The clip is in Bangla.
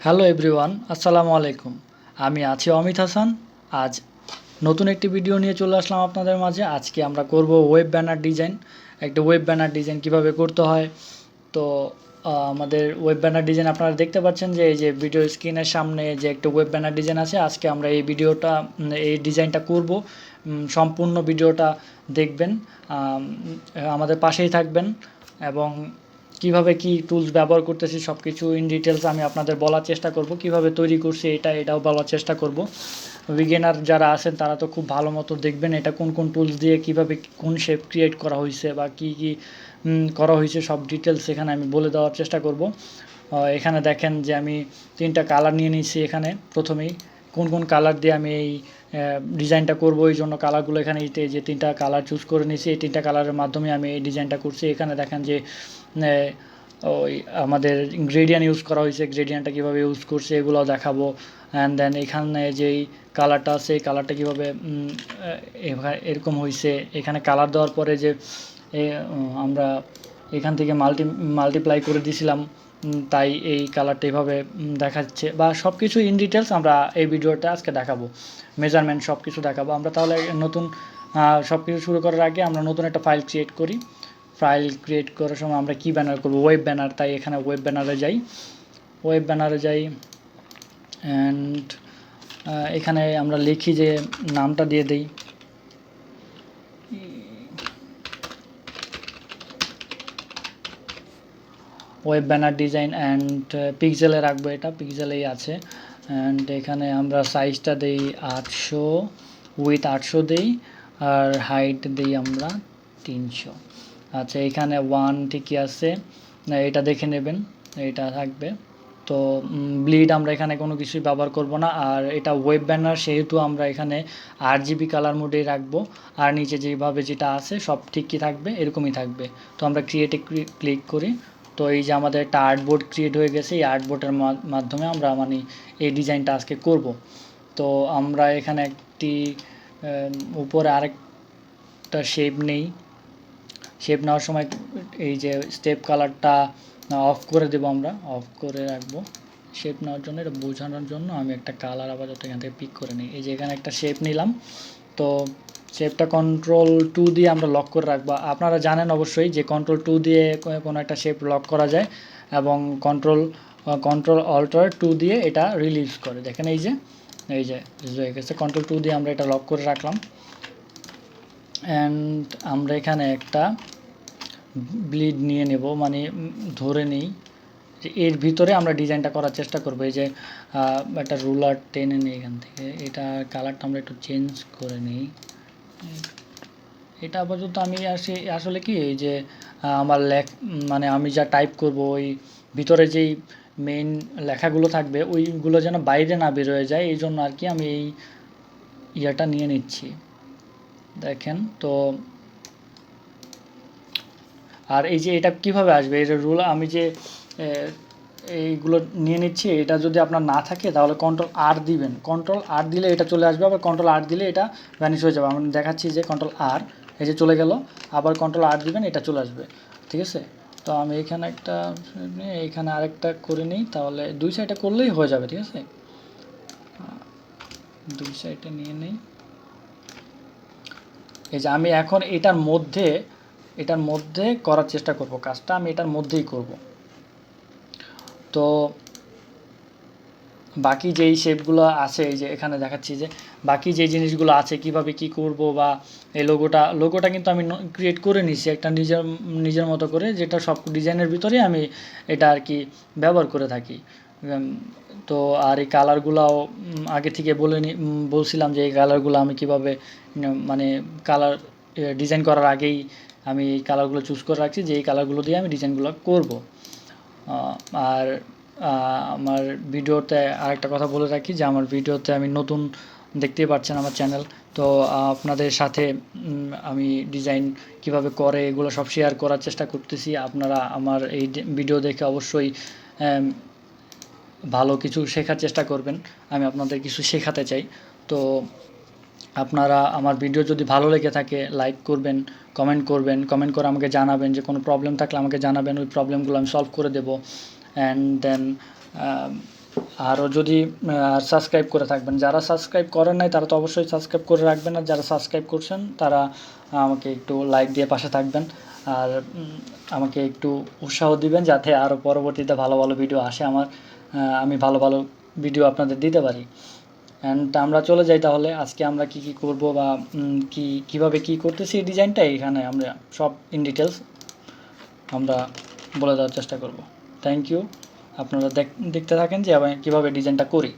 হ্যালো এভরিওয়ান, আসসালামু আলাইকুম। আমি আছি অমিত হাসান। আজ নতুন একটি ভিডিও নিয়ে চলে আসলাম আপনাদের মাঝে। আজকে আমরা করব ওয়েব ব্যানার ডিজাইন। একটা ওয়েব ব্যানার ডিজাইন কিভাবে করতে হয়। তো আমাদের ওয়েব ব্যানার ডিজাইন আপনারা দেখতে পাচ্ছেন যে এই যে ভিডিও স্ক্রিনের সামনে যে একটা ওয়েব ব্যানার ডিজাইন আছে। আজকে আমরা এই ডিজাইনটা করব। সম্পূর্ণ ভিডিওটা দেখবেন, আমাদের পাশেই থাকবেন এবং কিভাবে কি টুলস ব্যবহার করতেছি সব কিছু ইন ডিটেলস আমি আপনাদের বলার চেষ্টা করব। কিভাবে তৈরি করছি এটাও বলার চেষ্টা করব। বিগিনার যারা আছেন তারা তো খুব ভালো মতো দেখবেন এটা কোন কোন টুলস দিয়ে কিভাবে কোন শেপ ক্রিয়েট করা হয়েছে বা কি কি করা হয়েছে সব ডিটেলস এখানে আমি বলে দেওয়ার চেষ্টা করব। এখানে দেখেন যে আমি 3টা কালার নিয়ে নিয়েছি। এখানে প্রথমেই কোন কোন কালার দিয়ে আমি এই ডিজাইনটা করব, এই জন্য কালারগুলো এখানে যে 3টা কালার চুজ করে নিয়েছি। এই 3টা কালারের মাধ্যমে আমি এই ডিজাইনটা করছি। এখানে দেখেন যে ওই আমাদের গ্রেডিয়েন্ট ইউজ করা হয়েছে, গ্রেডিয়েন্টটা কীভাবে ইউজ করছে এগুলোও দেখাবো। অ্যান্ড দেন এখানে যেই কালারটা আছে এই কালারটা কীভাবে এরকম হয়েছে। এখানে কালার দেওয়ার পরে যে আমরা এখান থেকে মাল্টিপ্লাই করে দিয়েছিলাম, তাই এই কালারটা এইভাবে দেখাচ্ছে বা সব কিছু ইন ডিটেলস আমরা এই ভিডিওটা আজকে দেখাবো। মেজারমেন্ট সব কিছু দেখাবো আমরা। তাহলে নতুন সব কিছু শুরু করার আগে আমরা নতুন একটা ফাইল ক্রিয়েট করি। ফাইল ক্রিয়েট করার সময় আমরা কি ব্যানার করব, ওয়েব ব্যানার। তাই এখানে ওয়েব ব্যানারে যাই অ্যান্ড এখানে আমরা লিখি যে নামটা দিয়ে দেই ওয়েব ব্যানার ডিজাইন অ্যান্ড পিক্সেলে রাখবো, এটা পিক্সেলেই আছে। অ্যান্ড এখানে আমরা সাইজটা দেই 800, উইথ 800 দেই আর হাইট দেই আমরা 300। আচ্ছা, এখানে 1 ঠিকই আছে, এটা দেখে নেবেন, এটা থাকবে। তো ব্লিড আমরা এখানে কোনো কিছুই ব্যবহার করব না। আর এটা ওয়েব ব্যানার সেহেতু আমরা এখানে RGB কালার মোডেই রাখবো। আর নিচে যেভাবে যেটা আছে সব ঠিকই থাকবে, এরকমই থাকবে। তো আমরা ক্রিয়েটে ক্লিক করি। তো এই যে আমাদের একটা আর্টবোর্ড ক্রিয়েট হয়ে গেছে। এই আর্টবোর্ডের মাধ্যমে আমরা এই ডিজাইনটা আজকে করব। তো আমরা এখানে একটি উপরে আরেকটা শেপ নেই। শেপ নেওয়ার সময় এই যে স্টেপ কালারটা অফ করে দেবো, আমরা অফ করে রাখবো শেপ নেওয়ার জন্য। এটা বোঝানোর জন্য আমি একটা কালার আপাতত এখান থেকে পিক করে নিই। এই যে এখানে একটা শেপ নিলাম। তো শেপটা Ctrl+2 দিয়ে আমরা লক করে রাখবো। আপনারা জানেন অবশ্যই যে Ctrl+2 দিয়ে কোনো একটা শেপ লক করা যায় এবং Ctrl+2 দিয়ে এটা রিলিজ করে। দেখেন এই যে হয়ে গেছে। Ctrl+2 দিয়ে আমরা এটা লক করে রাখলাম। অ্যান্ড আমরা এখানে একটা ব্লিড নিয়ে নেব, মানে ধরে নিই যে এর ভিতরে আমরা ডিজাইনটা করার চেষ্টা করব। এই যে একটা রুলার টেনে নিই এখান থেকে, এটা কালারটা আমরা একটু চেঞ্জ করে নিই। এটা আপাতত আমি আসলে কি এই যে আমার মানে আমি যা টাইপ করব ওই ভিতরে যেই মেইন লেখাগুলো থাকবে ওইগুলো যেন বাইরে না বেরোয় যায়, এই জন্য আর কি আমি এই ইয়েটা নিয়ে নিচ্ছি। দেখেন তো, আর এই যে এটা কিভাবে আসবে, এই যে রুল আমি যে এইগুলো নিয়ে নিচ্ছি, এটা যদি আপনার না থাকে তাহলে Ctrl+R দিবেন। Ctrl+R দিলে এটা চলে আসবে, আবার Ctrl+R দিলে এটা ভ্যানিশ হয়ে যাবে। আমি দেখাচ্ছি যে Ctrl+R, এই যে চলে গেল। আবার Ctrl+R দিবেন, এটা চলে আসবে। ঠিক আছে। তো আমি এখানে একটা এইখানে আরেকটা করে নিই, তাহলে 2 সাইডে করলেই হয়ে যাবে। ঠিক আছে, 2 সাইডে নিয়ে নিই। এই যে আমি এখন এটার মধ্যে করার চেষ্টা করব, কাজটা আমি এটার মধ্যেই করব। তো বাকি যেই শেপগুলো আছে, এই যে এখানে দেখাচ্ছি যে বাকি যেই জিনিসগুলো আছে কিভাবে কি করব, বা এই লোগোটা কিন্তু আমি ক্রিয়েট করে নিছি একটা নিজের মতো করে, যেটা সব ডিজাইনের ভিতরে আমি এটা আর কি ব্যবহার করে থাকি। তো আর এই কালারগুলাও আগে থেকে বলছিলাম যে এই কালারগুলো আমি কিভাবে মানে কালার ডিজাইন করার আগেই আমি এই কালারগুলো চুজ করে রাখছি যে এই কালারগুলো দিয়ে আমি ডিজাইনগুলো করব। আর আমার ভিডিওতে আরেকটা কথা বলে রাখি যে আমার ভিডিওতে আমি নতুন, দেখতেই পাচ্ছেন আমার চ্যানেল। তো আপনাদের সাথে আমি ডিজাইন কিভাবে করে এগুলো সব শেয়ার করার চেষ্টা করতেছি। আপনারা আমার এই ভিডিও দেখে অবশ্যই ভালো কিছু শেখার চেষ্টা করবেন। আমি আপনাদের কিছু শেখাতে চাই। তো আপনারা আমার ভিডিও যদি ভালো লেগে থাকে লাইক করবেন, কমেন্ট করে আমাকে জানাবেন যে কোনো প্রবলেম থাকলে আমাকে জানাবেন, ওই প্রবলেমগুলো আমি সলভ করে দেবো। অ্যান্ড দেন আরও যদি সাবস্ক্রাইব করে থাকবেন, যারা সাবস্ক্রাইব করেন নাই তারা তো অবশ্যই সাবস্ক্রাইব করে রাখবেন, আর যারা সাবস্ক্রাইব করছেন তারা আমাকে একটু লাইক দিয়ে পাশে থাকবেন, আর আমাকে একটু উৎসাহ দিবেন যাতে আরও পরবর্তীতে ভালো ভালো ভিডিও আসে আমার, আমি ভালো ভালো ভিডিও আপনাদের দিতে পারি। অ্যান্ড আমরা চলে যাই তাহলে আজকে আমরা কি কি করব বা কীভাবে কী করতেছি এই ডিজাইনটা এখানে আমরা সব ইন ডিটেলস আমরা বলে দেওয়ার চেষ্টা করব। থ্যাংক ইউ, আপনারা দেখতে থাকেন যে আমি কীভাবে ডিজাইনটা করি।